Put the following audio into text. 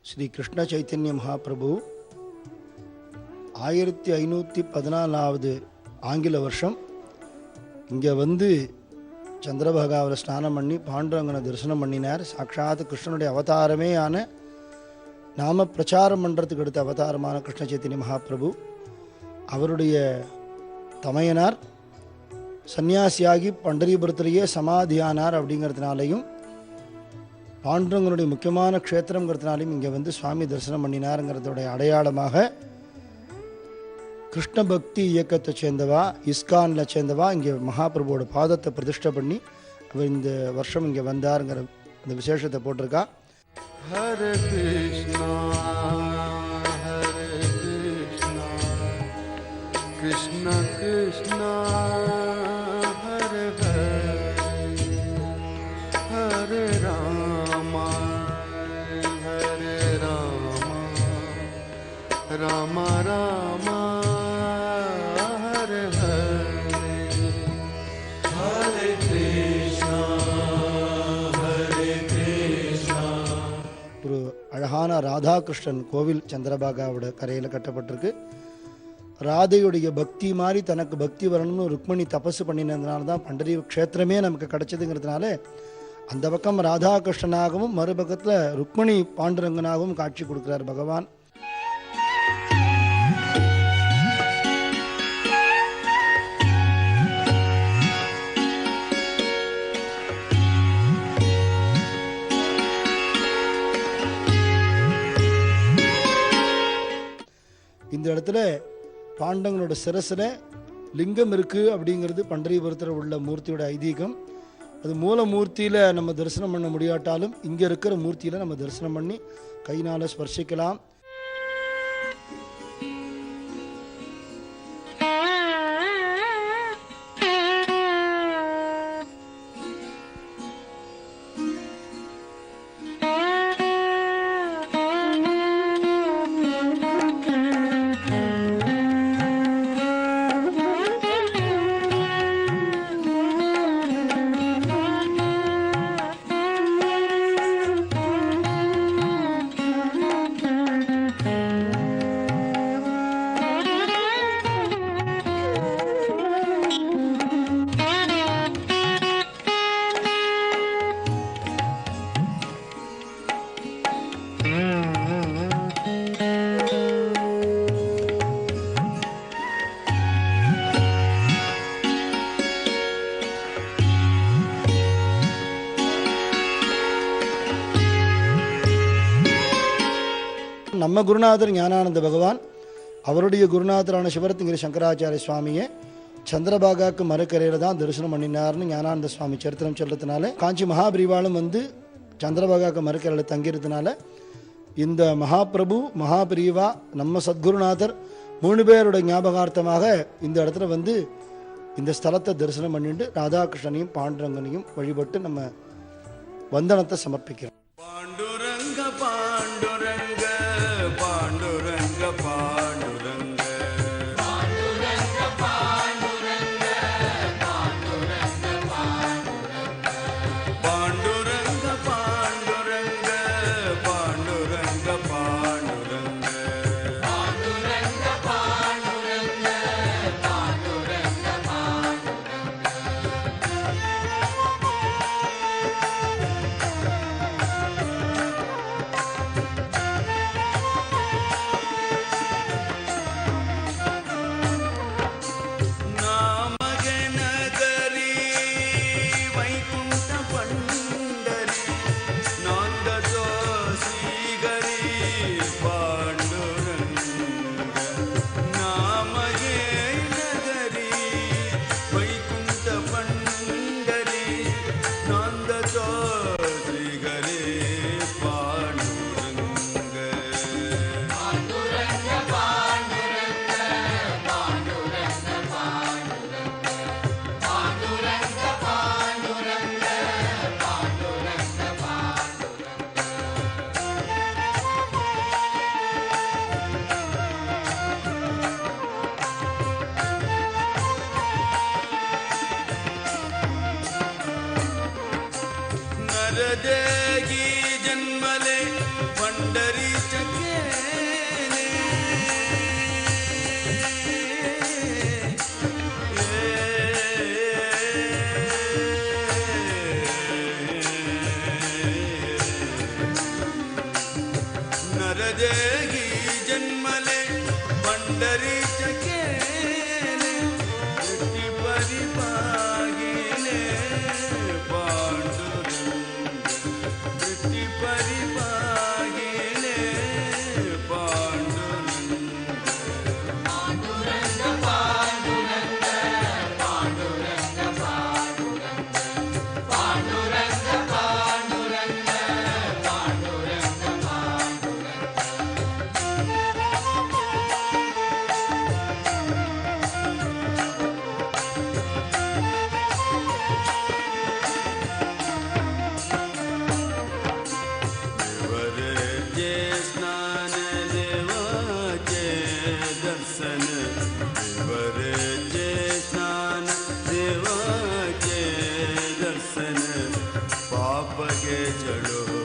ஸ்ரீ கிருஷ்ண சைத்தன்ய மகாபிரபு 1514வது ஆங்கில வருஷம் இங்கே வந்து சந்திரபாகாவில் ஸ்நானம் பண்ணி பாண்டுரங்கனை தரிசனம் பண்ணினார். சாட்சாத் கிருஷ்ணனுடைய அவதாரமே ஆன நாம பிரச்சாரம் பண்ணுறதுக்கு எடுத்த அவதாரமான கிருஷ்ண சைத்தன்ய மகாபிரபு அவருடைய தமையனார் சன்னியாசியாகி பண்டரிபுரத்திலேயே சமாதியானார். அப்படிங்கிறதுனாலையும் பாண்டுரங்கனுடைய முக்கியமான க்ஷேத்திரங்கிறதுனாலையும் இங்கே வந்து சுவாமி தரிசனம் பண்ணினாருங்கிறதோடைய அடையாளமாக கிருஷ்ண பக்தி இயக்கத்தை சேர்ந்தவா, இஸ்கானில் சேர்ந்தவா இங்கே மகாபிரபுவோட பாதத்தை பிரதிஷ்டை பண்ணி அவர் இந்த வருஷம் இங்கே வந்தாருங்கிற இந்த விசேஷத்தை போட்டிருக்கா. ஹரே கிருஷ்ணா ஹரே கிருஷ்ணா கிருஷ்ண கிருஷ்ணா ஹரே ஹரே ஹரே ராமா ஹரே ராமா ராம ராமா ஹரே ஹரே ஹரே கிருஷ்ணா ஹரே கிருஷ்ணா. ஒரு அழகான ராதாகிருஷ்ணன் கோவில் சந்திரபாகாவோட கரையில் கட்டப்பட்டிருக்கு. ராதையுடைய பக்தி மாதிரி தனக்கு பக்தி வரணும்னு ருக்மணி தபசு பண்ணினதுனால தான் பண்டரி க்ஷேத்திரமே நமக்கு கிடைச்சதுங்கிறதுனால அந்த பக்கம் ராதாகிருஷ்ணனாகவும் மறுபக்கத்தில் ருக்மணி பாண்டுரங்கனாகவும் காட்சி கொடுக்குறார் பகவான். இந்த இடத்துல பாண்டவங்களோட சிரசில் லிங்கம் இருக்குது அப்படிங்கிறது பண்டரிபுரத்தில் உள்ள மூர்த்தியோட ஐதீகம். அது மூலமூர்த்தியில் நம்ம தரிசனம் பண்ண முடியாட்டாலும் இங்கே இருக்கிற மூர்த்தியில் நம்ம தரிசனம் பண்ணி கையினால் ஸ்பர்சிக்கலாம். நம்ம குருநாதர் ஞானானந்த பகவான் அவருடைய குருநாதரான சிவரத்னகிரி சங்கராச்சாரிய சுவாமியை சந்திரபாகாக்கு மறுக்கரையில் தான் தரிசனம் பண்ணினார்னு ஞானானந்த சுவாமி சரித்திரம் சொல்றதுனால காஞ்சி மகாபிரிவாலும் வந்து சந்திரபாகாக்கு மறுக்கரையில் தங்கிறதுனால இந்த மகாபிரபு மகாபிரிவா நம்ம சத்குருநாதர் 3 பேரோட ஞாபகார்த்தமாக இந்த இடத்துல வந்து இந்த ஸ்தலத்தை தரிசனம் பண்ணிட்டு ராதாகிருஷ்ணனையும் பாண்டுரங்கனையும் வழிபட்டு நம்ம வந்தனத்தை சமர்ப்பிக்கிறோம். பாண்டுரங்க பாண்டுரங்க பாண்டுரங்க பாண்டுரங்க பாண்டுரங்க பாண்டுரங்க பாண்டுரங்க பாண்டுரங்க பாண்டுரங்க பாண்டுரங்க பாண்டுரங்க பாண்டுரங்க பாண்டுரங்க பாண்டுரங்க பாண்டுரங்க जलदेही जन्मले पंढरीच्या केले विठी परिपागिले पांडुरंग विठी परिपागिले पांडुरंग पाप के चलो